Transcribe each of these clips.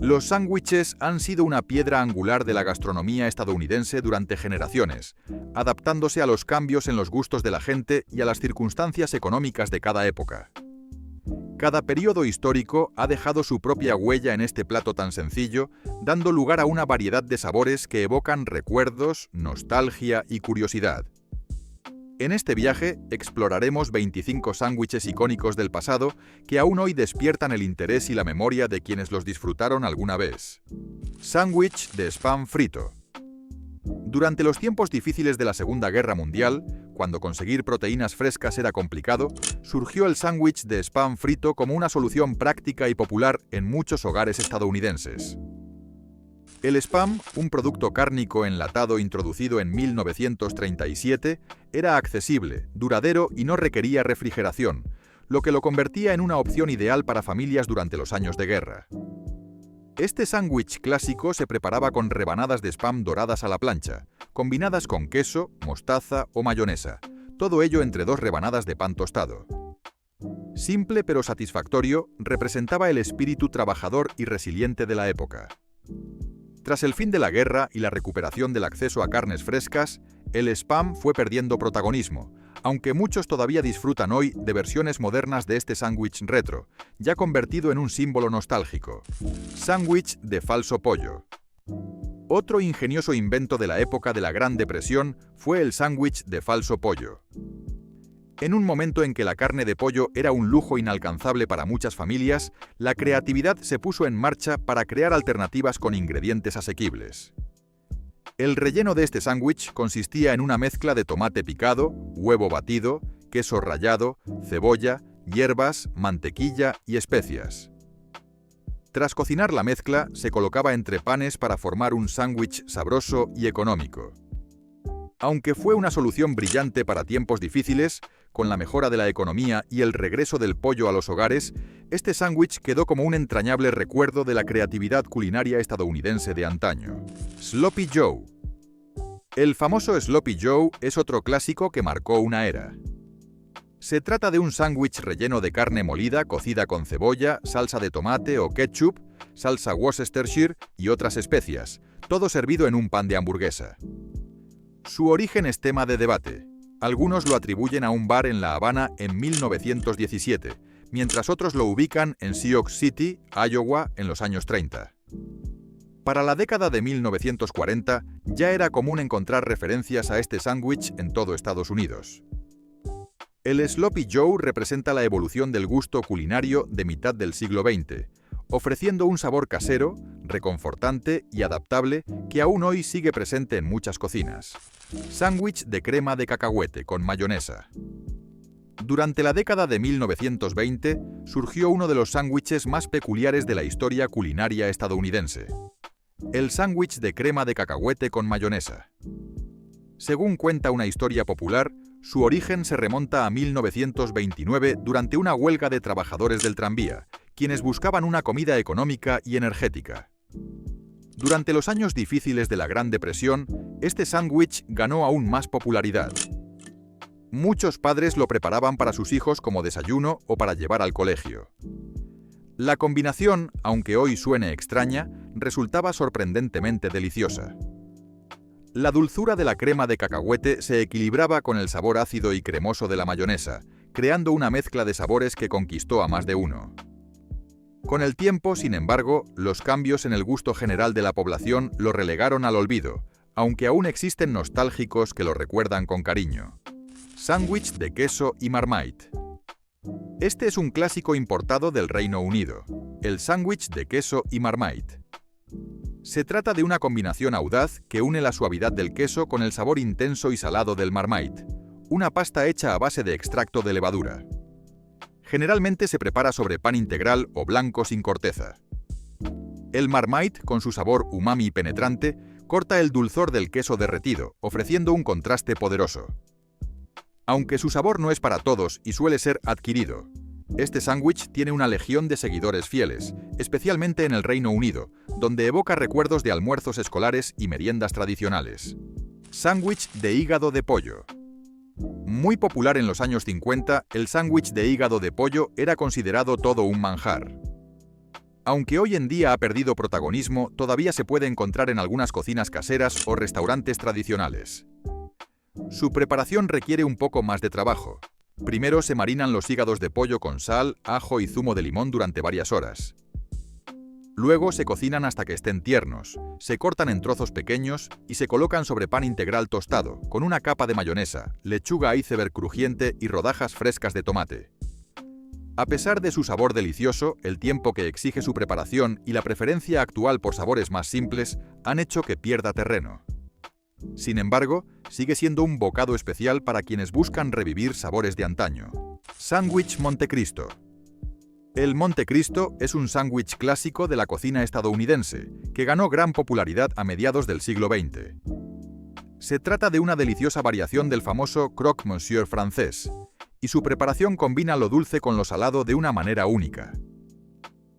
Los sándwiches han sido una piedra angular de la gastronomía estadounidense durante generaciones, adaptándose a los cambios en los gustos de la gente y a las circunstancias económicas de cada época. Cada periodo histórico ha dejado su propia huella en este plato tan sencillo, dando lugar a una variedad de sabores que evocan recuerdos, nostalgia y curiosidad. En este viaje exploraremos 25 sándwiches icónicos del pasado que aún hoy despiertan el interés y la memoria de quienes los disfrutaron alguna vez. Sándwich de spam frito. Durante los tiempos difíciles de la Segunda Guerra Mundial, cuando conseguir proteínas frescas era complicado, surgió el sándwich de spam frito como una solución práctica y popular en muchos hogares estadounidenses. El spam, un producto cárnico enlatado introducido en 1937, era accesible, duradero y no requería refrigeración, lo que lo convertía en una opción ideal para familias durante los años de guerra. Este sándwich clásico se preparaba con rebanadas de spam doradas a la plancha, combinadas con queso, mostaza o mayonesa, todo ello entre dos rebanadas de pan tostado. Simple pero satisfactorio, representaba el espíritu trabajador y resiliente de la época. Tras el fin de la guerra y la recuperación del acceso a carnes frescas, el spam fue perdiendo protagonismo, aunque muchos todavía disfrutan hoy de versiones modernas de este sándwich retro, ya convertido en un símbolo nostálgico. Sándwich de falso pollo. Otro ingenioso invento de la época de la Gran Depresión fue el sándwich de falso pollo. En un momento en que la carne de pollo era un lujo inalcanzable para muchas familias, la creatividad se puso en marcha para crear alternativas con ingredientes asequibles. El relleno de este sándwich consistía en una mezcla de tomate picado, huevo batido, queso rallado, cebolla, hierbas, mantequilla y especias. Tras cocinar la mezcla, se colocaba entre panes para formar un sándwich sabroso y económico. Aunque fue una solución brillante para tiempos difíciles, con la mejora de la economía y el regreso del pollo a los hogares, este sándwich quedó como un entrañable recuerdo de la creatividad culinaria estadounidense de antaño. Sloppy Joe. El famoso Sloppy Joe es otro clásico que marcó una era. Se trata de un sándwich relleno de carne molida cocida con cebolla, salsa de tomate o ketchup, salsa Worcestershire y otras especias, todo servido en un pan de hamburguesa. Su origen es tema de debate. Algunos lo atribuyen a un bar en La Habana en 1917, mientras otros lo ubican en Sioux City, Iowa, en los años 30. Para la década de 1940, ya era común encontrar referencias a este sándwich en todo Estados Unidos. El Sloppy Joe representa la evolución del gusto culinario de mitad del siglo XX, ofreciendo un sabor casero, reconfortante y adaptable que aún hoy sigue presente en muchas cocinas. Sándwich de crema de cacahuete con mayonesa. Durante la década de 1920 surgió uno de los sándwiches más peculiares de la historia culinaria estadounidense. El sándwich de crema de cacahuete con mayonesa. Según cuenta una historia popular, su origen se remonta a 1929 durante una huelga de trabajadores del tranvía, quienes buscaban una comida económica y energética. Durante los años difíciles de la Gran Depresión, este sándwich ganó aún más popularidad. Muchos padres lo preparaban para sus hijos como desayuno o para llevar al colegio. La combinación, aunque hoy suene extraña, resultaba sorprendentemente deliciosa. La dulzura de la crema de cacahuete se equilibraba con el sabor ácido y cremoso de la mayonesa, creando una mezcla de sabores que conquistó a más de uno. Con el tiempo, sin embargo, los cambios en el gusto general de la población lo relegaron al olvido, aunque aún existen nostálgicos que lo recuerdan con cariño. Sándwich de queso y Marmite. Este es un clásico importado del Reino Unido, el sándwich de queso y Marmite. Se trata de una combinación audaz que une la suavidad del queso con el sabor intenso y salado del Marmite, una pasta hecha a base de extracto de levadura. Generalmente se prepara sobre pan integral o blanco sin corteza. El Marmite, con su sabor umami penetrante, corta el dulzor del queso derretido, ofreciendo un contraste poderoso. Aunque su sabor no es para todos y suele ser adquirido, este sándwich tiene una legión de seguidores fieles, especialmente en el Reino Unido, donde evoca recuerdos de almuerzos escolares y meriendas tradicionales. Sándwich de hígado de pollo. Muy popular en los años 50, el sándwich de hígado de pollo era considerado todo un manjar. Aunque hoy en día ha perdido protagonismo, todavía se puede encontrar en algunas cocinas caseras o restaurantes tradicionales. Su preparación requiere un poco más de trabajo. Primero se marinan los hígados de pollo con sal, ajo y zumo de limón durante varias horas. Luego se cocinan hasta que estén tiernos, se cortan en trozos pequeños y se colocan sobre pan integral tostado, con una capa de mayonesa, lechuga iceberg crujiente y rodajas frescas de tomate. A pesar de su sabor delicioso, el tiempo que exige su preparación y la preferencia actual por sabores más simples han hecho que pierda terreno. Sin embargo, sigue siendo un bocado especial para quienes buscan revivir sabores de antaño. Sándwich Montecristo. El Montecristo es un sándwich clásico de la cocina estadounidense, que ganó gran popularidad a mediados del siglo XX. Se trata de una deliciosa variación del famoso croque monsieur francés, y su preparación combina lo dulce con lo salado de una manera única.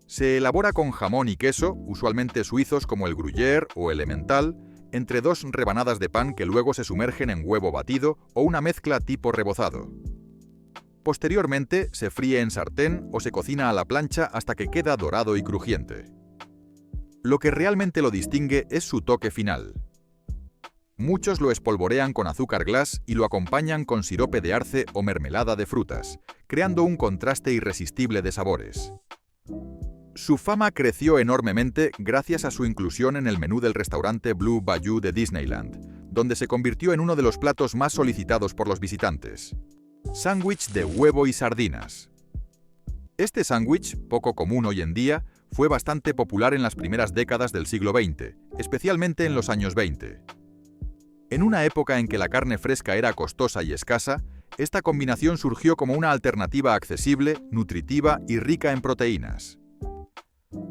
Se elabora con jamón y queso, usualmente suizos como el gruyère o el emmental, entre dos rebanadas de pan que luego se sumergen en huevo batido o una mezcla tipo rebozado. Posteriormente, se fríe en sartén o se cocina a la plancha hasta que queda dorado y crujiente. Lo que realmente lo distingue es su toque final. Muchos lo espolvorean con azúcar glass y lo acompañan con sirope de arce o mermelada de frutas, creando un contraste irresistible de sabores. Su fama creció enormemente gracias a su inclusión en el menú del restaurante Blue Bayou de Disneyland, donde se convirtió en uno de los platos más solicitados por los visitantes. Sándwich de huevo y sardinas. Este sándwich, poco común hoy en día, fue bastante popular en las primeras décadas del siglo XX, especialmente en los años 20. En una época en que la carne fresca era costosa y escasa, esta combinación surgió como una alternativa accesible, nutritiva y rica en proteínas.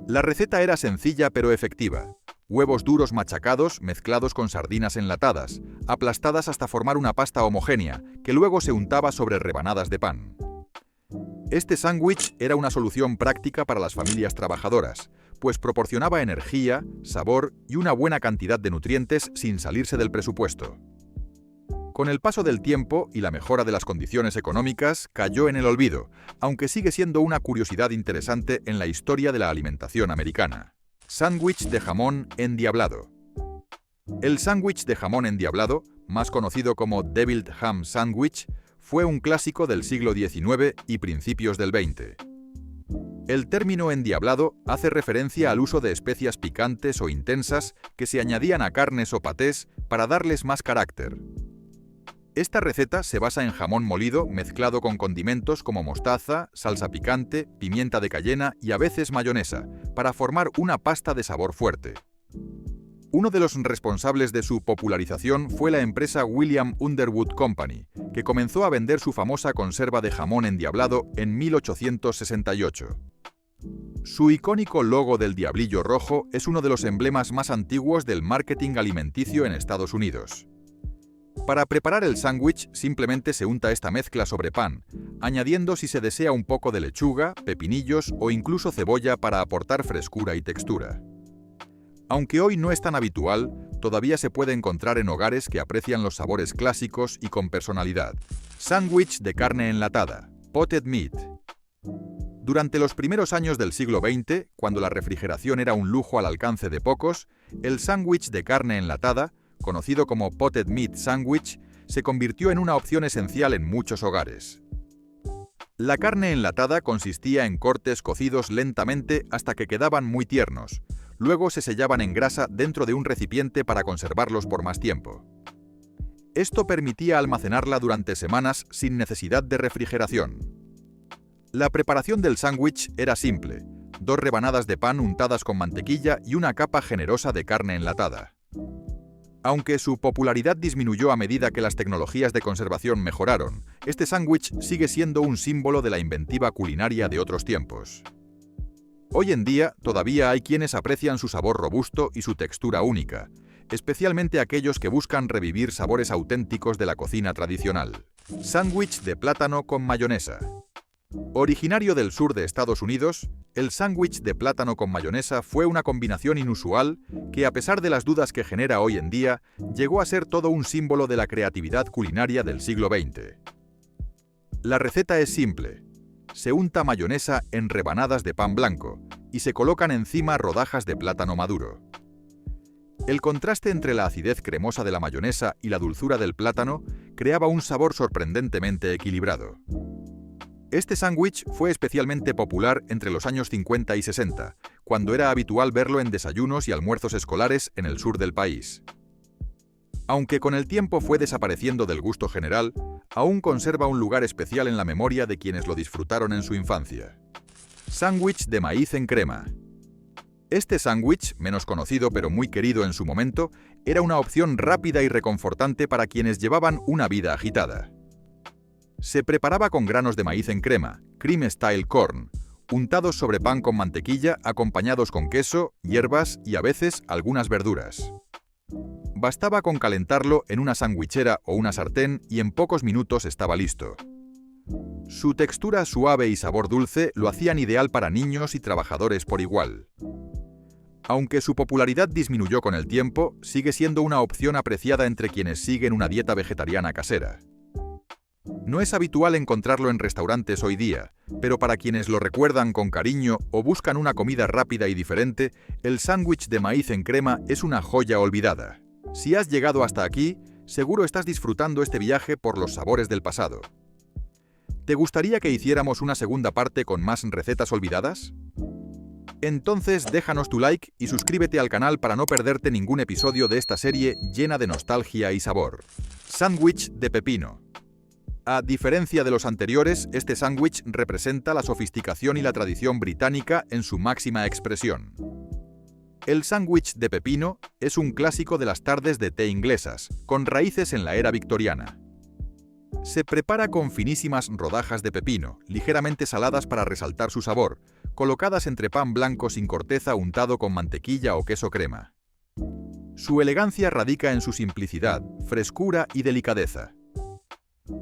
La receta era sencilla pero efectiva. Huevos duros machacados mezclados con sardinas enlatadas, aplastadas hasta formar una pasta homogénea, que luego se untaba sobre rebanadas de pan. Este sándwich era una solución práctica para las familias trabajadoras, pues proporcionaba energía, sabor y una buena cantidad de nutrientes sin salirse del presupuesto. Con el paso del tiempo y la mejora de las condiciones económicas, cayó en el olvido, aunque sigue siendo una curiosidad interesante en la historia de la alimentación americana. Sándwich de jamón endiablado. El sándwich de jamón endiablado, más conocido como Deviled Ham Sandwich, fue un clásico del siglo XIX y principios del XX. El término endiablado hace referencia al uso de especias picantes o intensas que se añadían a carnes o patés para darles más carácter. Esta receta se basa en jamón molido mezclado con condimentos como mostaza, salsa picante, pimienta de cayena y a veces mayonesa, para formar una pasta de sabor fuerte. Uno de los responsables de su popularización fue la empresa William Underwood Company, que comenzó a vender su famosa conserva de jamón endiablado en 1868. Su icónico logo del diablillo rojo es uno de los emblemas más antiguos del marketing alimenticio en Estados Unidos. Para preparar el sándwich simplemente se unta esta mezcla sobre pan, añadiendo si se desea un poco de lechuga, pepinillos o incluso cebolla para aportar frescura y textura. Aunque hoy no es tan habitual, todavía se puede encontrar en hogares que aprecian los sabores clásicos y con personalidad. Sándwich de carne enlatada, potted meat. Durante los primeros años del siglo XX, cuando la refrigeración era un lujo al alcance de pocos, el sándwich de carne enlatada, conocido como potted meat sandwich, se convirtió en una opción esencial en muchos hogares. La carne enlatada consistía en cortes cocidos lentamente hasta que quedaban muy tiernos. Luego se sellaban en grasa dentro de un recipiente para conservarlos por más tiempo. Esto permitía almacenarla durante semanas sin necesidad de refrigeración. La preparación del sándwich era simple: 2 rebanadas de pan untadas con mantequilla y una capa generosa de carne enlatada. Aunque su popularidad disminuyó a medida que las tecnologías de conservación mejoraron, este sándwich sigue siendo un símbolo de la inventiva culinaria de otros tiempos. Hoy en día, todavía hay quienes aprecian su sabor robusto y su textura única, especialmente aquellos que buscan revivir sabores auténticos de la cocina tradicional. Sándwich de plátano con mayonesa. Originario del sur de Estados Unidos, el sándwich de plátano con mayonesa fue una combinación inusual que, a pesar de las dudas que genera hoy en día, llegó a ser todo un símbolo de la creatividad culinaria del siglo XX. La receta es simple: Se unta mayonesa en rebanadas de pan blanco y se colocan encima rodajas de plátano maduro. El contraste entre la acidez cremosa de la mayonesa y la dulzura del plátano creaba un sabor sorprendentemente equilibrado. Este sándwich fue especialmente popular entre los años 50 y 60, cuando era habitual verlo en desayunos y almuerzos escolares en el sur del país. Aunque con el tiempo fue desapareciendo del gusto general, aún conserva un lugar especial en la memoria de quienes lo disfrutaron en su infancia. Sándwich de maíz en crema. Este sándwich, menos conocido pero muy querido en su momento, era una opción rápida y reconfortante para quienes llevaban una vida agitada. Se preparaba con granos de maíz en crema, cream style corn, untados sobre pan con mantequilla, acompañados con queso, hierbas y a veces algunas verduras. Bastaba con calentarlo en una sandwichera o una sartén y en pocos minutos estaba listo. Su textura suave y sabor dulce lo hacían ideal para niños y trabajadores por igual. Aunque su popularidad disminuyó con el tiempo, sigue siendo una opción apreciada entre quienes siguen una dieta vegetariana casera. No es habitual encontrarlo en restaurantes hoy día, pero para quienes lo recuerdan con cariño o buscan una comida rápida y diferente, el sándwich de maíz en crema es una joya olvidada. Si has llegado hasta aquí, seguro estás disfrutando este viaje por los sabores del pasado. ¿Te gustaría que hiciéramos una segunda parte con más recetas olvidadas? Entonces déjanos tu like y suscríbete al canal para no perderte ningún episodio de esta serie llena de nostalgia y sabor. Sándwich de pepino. A diferencia de los anteriores, este sándwich representa la sofisticación y la tradición británica en su máxima expresión. El sándwich de pepino es un clásico de las tardes de té inglesas, con raíces en la era victoriana. Se prepara con finísimas rodajas de pepino, ligeramente saladas para resaltar su sabor, colocadas entre pan blanco sin corteza untado con mantequilla o queso crema. Su elegancia radica en su simplicidad, frescura y delicadeza.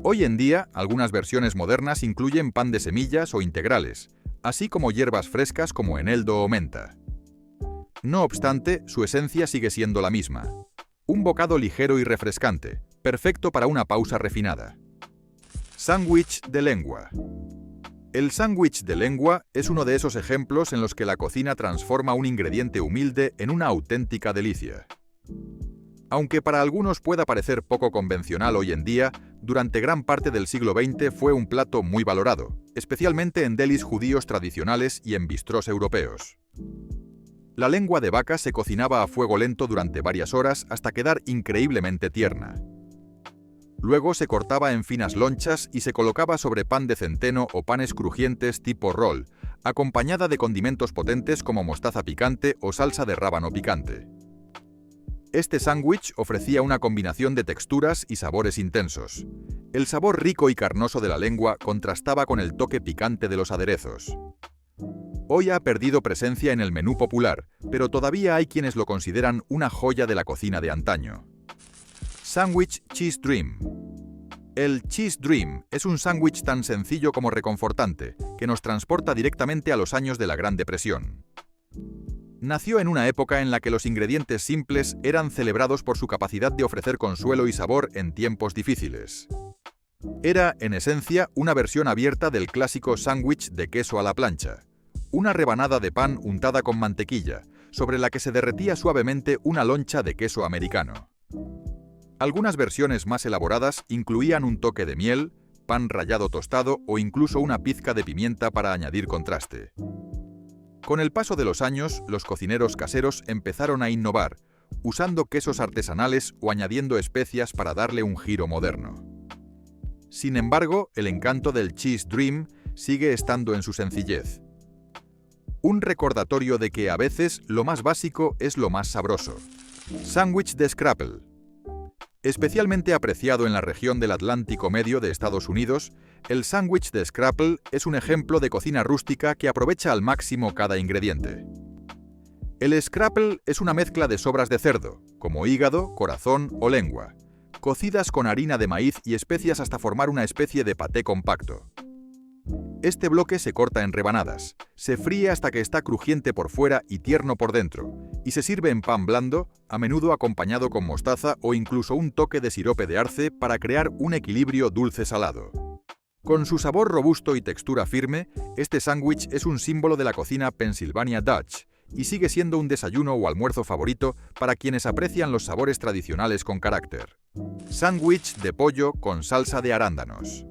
Hoy en día, algunas versiones modernas incluyen pan de semillas o integrales, así como hierbas frescas como eneldo o menta. No obstante, su esencia sigue siendo la misma. Un bocado ligero y refrescante, perfecto para una pausa refinada. Sándwich de lengua. El sándwich de lengua es uno de esos ejemplos en los que la cocina transforma un ingrediente humilde en una auténtica delicia. Aunque para algunos pueda parecer poco convencional hoy en día, durante gran parte del siglo XX fue un plato muy valorado, especialmente en delis judíos tradicionales y en bistrós europeos. La lengua de vaca se cocinaba a fuego lento durante varias horas hasta quedar increíblemente tierna. Luego se cortaba en finas lonchas y se colocaba sobre pan de centeno o panes crujientes tipo roll, acompañada de condimentos potentes como mostaza picante o salsa de rábano picante. Este sándwich ofrecía una combinación de texturas y sabores intensos. El sabor rico y carnoso de la lengua contrastaba con el toque picante de los aderezos. Hoy ha perdido presencia en el menú popular, pero todavía hay quienes lo consideran una joya de la cocina de antaño. Sándwich Cheese Dream. El Cheese Dream es un sándwich tan sencillo como reconfortante, que nos transporta directamente a los años de la Gran Depresión. Nació en una época en la que los ingredientes simples eran celebrados por su capacidad de ofrecer consuelo y sabor en tiempos difíciles. Era, en esencia, una versión abierta del clásico sándwich de queso a la plancha, una rebanada de pan untada con mantequilla, sobre la que se derretía suavemente una loncha de queso americano. Algunas versiones más elaboradas incluían un toque de miel, pan rallado tostado o incluso una pizca de pimienta para añadir contraste. Con el paso de los años, los cocineros caseros empezaron a innovar, usando quesos artesanales o añadiendo especias para darle un giro moderno. Sin embargo, el encanto del Cheese Dream sigue estando en su sencillez. Un recordatorio de que a veces lo más básico es lo más sabroso. Sándwich de scrapple. Especialmente apreciado en la región del Atlántico Medio de Estados Unidos, el sándwich de scrapple es un ejemplo de cocina rústica que aprovecha al máximo cada ingrediente. El scrapple es una mezcla de sobras de cerdo, como hígado, corazón o lengua, cocidas con harina de maíz y especias hasta formar una especie de paté compacto. Este bloque se corta en rebanadas, se fríe hasta que está crujiente por fuera y tierno por dentro, y se sirve en pan blando, a menudo acompañado con mostaza o incluso un toque de sirope de arce para crear un equilibrio dulce-salado. Con su sabor robusto y textura firme, este sándwich es un símbolo de la cocina Pennsylvania Dutch y sigue siendo un desayuno o almuerzo favorito para quienes aprecian los sabores tradicionales con carácter. Sándwich de pollo con salsa de arándanos.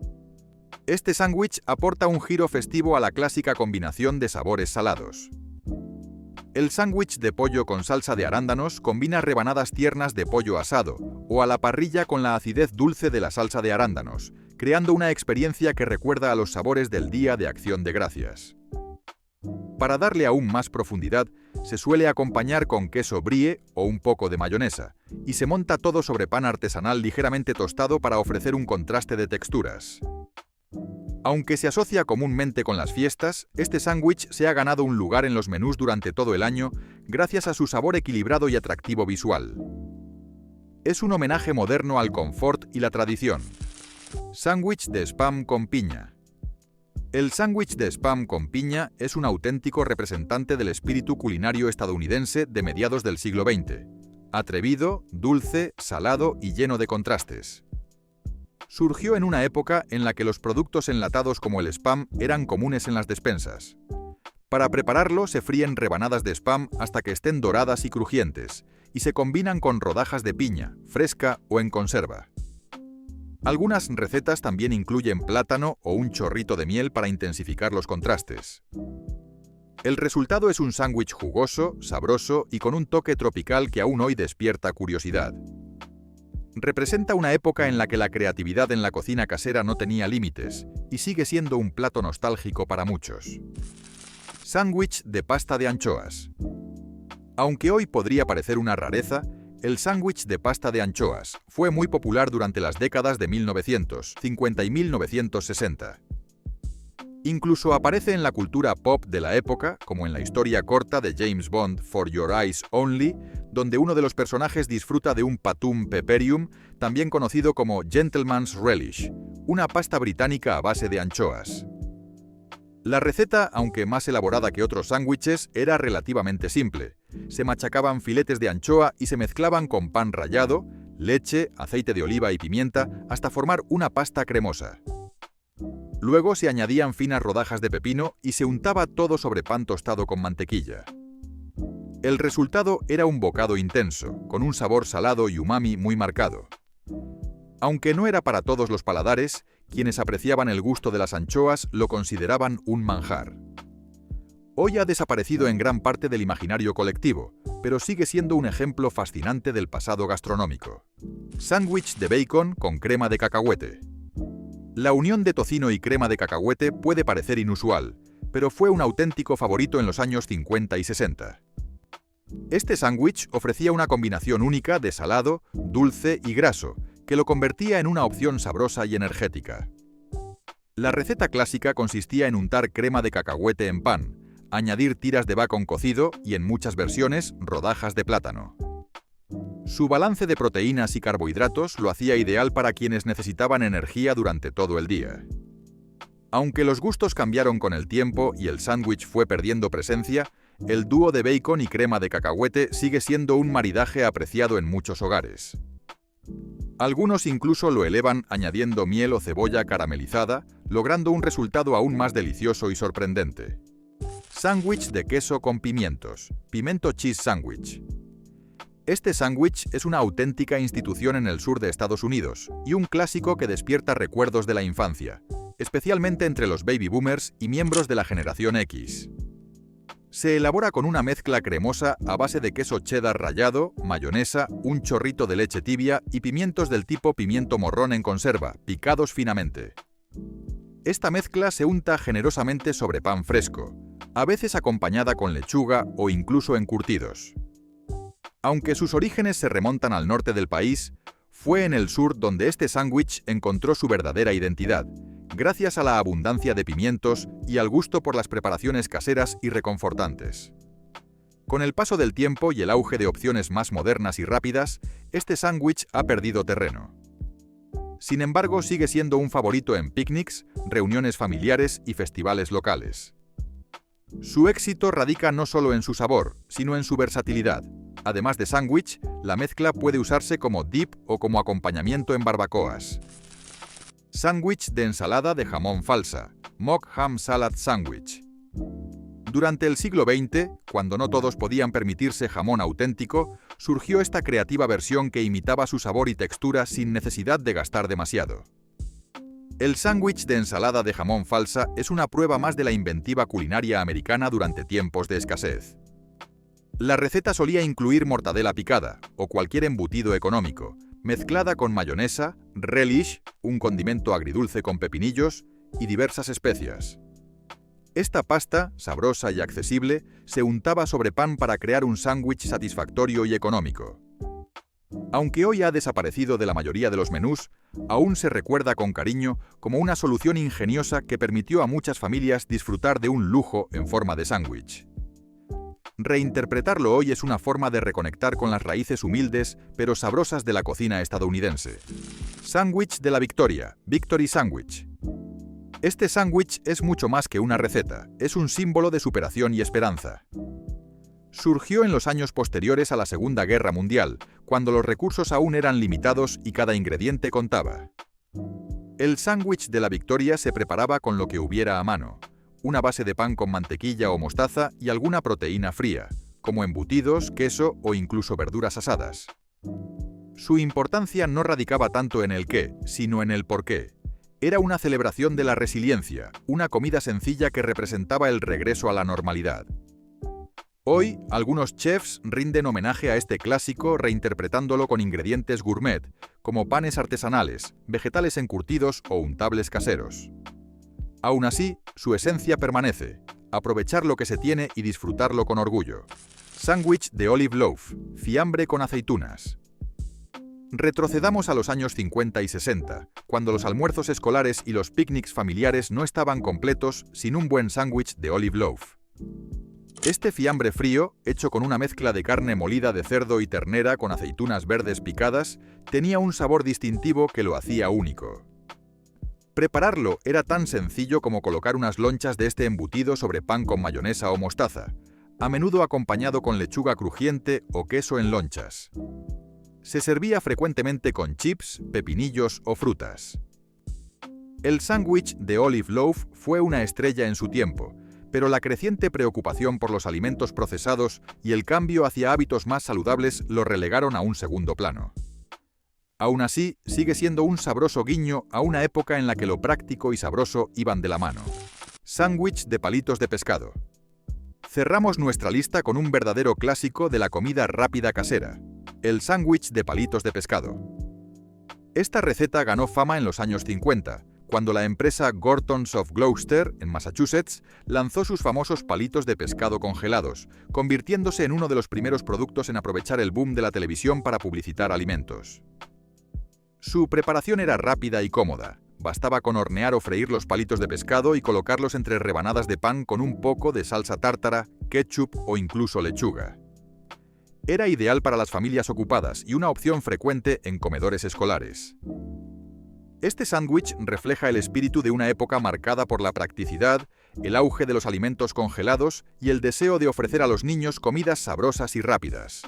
Este sándwich aporta un giro festivo a la clásica combinación de sabores salados. El sándwich de pollo con salsa de arándanos combina rebanadas tiernas de pollo asado o a la parrilla con la acidez dulce de la salsa de arándanos, creando una experiencia que recuerda a los sabores del Día de Acción de Gracias. Para darle aún más profundidad, se suele acompañar con queso brie o un poco de mayonesa, y se monta todo sobre pan artesanal ligeramente tostado para ofrecer un contraste de texturas. Aunque se asocia comúnmente con las fiestas, este sándwich se ha ganado un lugar en los menús durante todo el año gracias a su sabor equilibrado y atractivo visual. Es un homenaje moderno al confort y la tradición. Sándwich de Spam con piña. El sándwich de Spam con piña es un auténtico representante del espíritu culinario estadounidense de mediados del siglo XX. Atrevido, dulce, salado y lleno de contrastes. Surgió en una época en la que los productos enlatados como el Spam eran comunes en las despensas. Para prepararlo se fríen rebanadas de Spam hasta que estén doradas y crujientes, y se combinan con rodajas de piña, fresca o en conserva. Algunas recetas también incluyen plátano o un chorrito de miel para intensificar los contrastes. El resultado es un sándwich jugoso, sabroso y con un toque tropical que aún hoy despierta curiosidad. Representa una época en la que la creatividad en la cocina casera no tenía límites y sigue siendo un plato nostálgico para muchos. Sándwich de pasta de anchoas. Aunque hoy podría parecer una rareza, el sándwich de pasta de anchoas fue muy popular durante las décadas de 1950 y 1960. Incluso aparece en la cultura pop de la época, como en la historia corta de James Bond For Your Eyes Only, donde uno de los personajes disfruta de un patum peperium, también conocido como Gentleman's Relish, una pasta británica a base de anchoas. La receta, aunque más elaborada que otros sándwiches, era relativamente simple. Se machacaban filetes de anchoa y se mezclaban con pan rallado, leche, aceite de oliva y pimienta hasta formar una pasta cremosa. Luego se añadían finas rodajas de pepino y se untaba todo sobre pan tostado con mantequilla. El resultado era un bocado intenso, con un sabor salado y umami muy marcado. Aunque no era para todos los paladares, quienes apreciaban el gusto de las anchoas lo consideraban un manjar. Hoy ha desaparecido en gran parte del imaginario colectivo, pero sigue siendo un ejemplo fascinante del pasado gastronómico. Sándwich de bacon con crema de cacahuete. La unión de tocino y crema de cacahuete puede parecer inusual, pero fue un auténtico favorito en los años 50 y 60. Este sándwich ofrecía una combinación única de salado, dulce y graso, que lo convertía en una opción sabrosa y energética. La receta clásica consistía en untar crema de cacahuete en pan, añadir tiras de bacon cocido y, en muchas versiones, rodajas de plátano. Su balance de proteínas y carbohidratos lo hacía ideal para quienes necesitaban energía durante todo el día. Aunque los gustos cambiaron con el tiempo y el sándwich fue perdiendo presencia, el dúo de bacon y crema de cacahuete sigue siendo un maridaje apreciado en muchos hogares. Algunos incluso lo elevan añadiendo miel o cebolla caramelizada, logrando un resultado aún más delicioso y sorprendente. Sándwich de queso con pimientos, Pimento Cheese Sandwich. Este sándwich es una auténtica institución en el sur de Estados Unidos y un clásico que despierta recuerdos de la infancia, especialmente entre los baby boomers y miembros de la generación X. Se elabora con una mezcla cremosa a base de queso cheddar rallado, mayonesa, un chorrito de leche tibia y pimientos del tipo pimiento morrón en conserva, picados finamente. Esta mezcla se unta generosamente sobre pan fresco, a veces acompañada con lechuga o incluso encurtidos. Aunque sus orígenes se remontan al norte del país, fue en el sur donde este sándwich encontró su verdadera identidad, gracias a la abundancia de pimientos y al gusto por las preparaciones caseras y reconfortantes. Con el paso del tiempo y el auge de opciones más modernas y rápidas, este sándwich ha perdido terreno. Sin embargo, sigue siendo un favorito en picnics, reuniones familiares y festivales locales. Su éxito radica no solo en su sabor, sino en su versatilidad. Además de sándwich, la mezcla puede usarse como dip o como acompañamiento en barbacoas. Sándwich de ensalada de jamón falsa, Mock Ham Salad Sandwich. Durante el siglo XX, cuando no todos podían permitirse jamón auténtico, surgió esta creativa versión que imitaba su sabor y textura sin necesidad de gastar demasiado. El sándwich de ensalada de jamón falsa es una prueba más de la inventiva culinaria americana durante tiempos de escasez. La receta solía incluir mortadela picada o cualquier embutido económico, mezclada con mayonesa, relish, un condimento agridulce con pepinillos y diversas especias. Esta pasta, sabrosa y accesible, se untaba sobre pan para crear un sándwich satisfactorio y económico. Aunque hoy ha desaparecido de la mayoría de los menús, aún se recuerda con cariño como una solución ingeniosa que permitió a muchas familias disfrutar de un lujo en forma de sándwich. Reinterpretarlo hoy es una forma de reconectar con las raíces humildes pero sabrosas de la cocina estadounidense. Sándwich de la Victoria, Victory Sandwich. Este sándwich es mucho más que una receta, es un símbolo de superación y esperanza. Surgió en los años posteriores a la Segunda Guerra Mundial, cuando los recursos aún eran limitados y cada ingrediente contaba. El sándwich de la Victoria se preparaba con lo que hubiera a mano: una base de pan con mantequilla o mostaza y alguna proteína fría, como embutidos, queso o incluso verduras asadas. Su importancia no radicaba tanto en el qué, sino en el por qué. Era una celebración de la resiliencia, una comida sencilla que representaba el regreso a la normalidad. Hoy, algunos chefs rinden homenaje a este clásico reinterpretándolo con ingredientes gourmet, como panes artesanales, vegetales encurtidos o untables caseros. Aún así, su esencia permanece: aprovechar lo que se tiene y disfrutarlo con orgullo. Sándwich de olive loaf, fiambre con aceitunas. Retrocedamos a los años 50 y 60, cuando los almuerzos escolares y los picnics familiares no estaban completos sin un buen sándwich de olive loaf. Este fiambre frío, hecho con una mezcla de carne molida de cerdo y ternera con aceitunas verdes picadas, tenía un sabor distintivo que lo hacía único. Prepararlo era tan sencillo como colocar unas lonchas de este embutido sobre pan con mayonesa o mostaza, a menudo acompañado con lechuga crujiente o queso en lonchas. Se servía frecuentemente con chips, pepinillos o frutas. El sándwich de olive loaf fue una estrella en su tiempo, pero la creciente preocupación por los alimentos procesados y el cambio hacia hábitos más saludables lo relegaron a un segundo plano. Aún así, sigue siendo un sabroso guiño a una época en la que lo práctico y sabroso iban de la mano. Sándwich de palitos de pescado. Cerramos nuestra lista con un verdadero clásico de la comida rápida casera: el sándwich de palitos de pescado. Esta receta ganó fama en los años 50, cuando la empresa Gorton's of Gloucester, en Massachusetts, lanzó sus famosos palitos de pescado congelados, convirtiéndose en uno de los primeros productos en aprovechar el boom de la televisión para publicitar alimentos. Su preparación era rápida y cómoda. Bastaba con hornear o freír los palitos de pescado y colocarlos entre rebanadas de pan con un poco de salsa tártara, ketchup o incluso lechuga. Era ideal para las familias ocupadas y una opción frecuente en comedores escolares. Este sándwich refleja el espíritu de una época marcada por la practicidad, el auge de los alimentos congelados y el deseo de ofrecer a los niños comidas sabrosas y rápidas.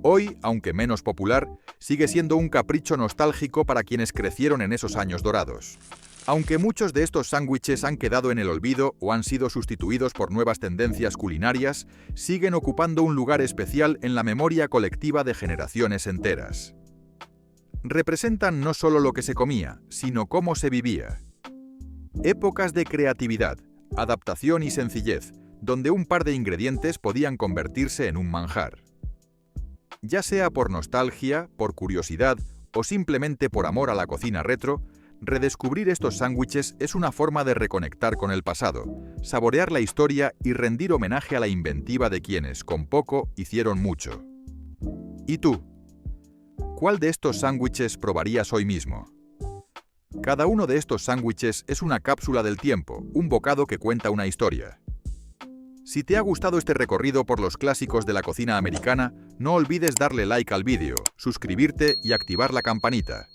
Hoy, aunque menos popular, sigue siendo un capricho nostálgico para quienes crecieron en esos años dorados. Aunque muchos de estos sándwiches han quedado en el olvido o han sido sustituidos por nuevas tendencias culinarias, siguen ocupando un lugar especial en la memoria colectiva de generaciones enteras. Representan no solo lo que se comía, sino cómo se vivía. Épocas de creatividad, adaptación y sencillez, donde un par de ingredientes podían convertirse en un manjar. Ya sea por nostalgia, por curiosidad o simplemente por amor a la cocina retro, redescubrir estos sándwiches es una forma de reconectar con el pasado, saborear la historia y rendir homenaje a la inventiva de quienes, con poco, hicieron mucho. ¿Y tú? ¿Cuál de estos sándwiches probarías hoy mismo? Cada uno de estos sándwiches es una cápsula del tiempo, un bocado que cuenta una historia. Si te ha gustado este recorrido por los clásicos de la cocina americana, no olvides darle like al vídeo, suscribirte y activar la campanita.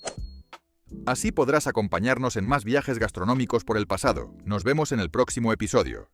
Así podrás acompañarnos en más viajes gastronómicos por el pasado. Nos vemos en el próximo episodio.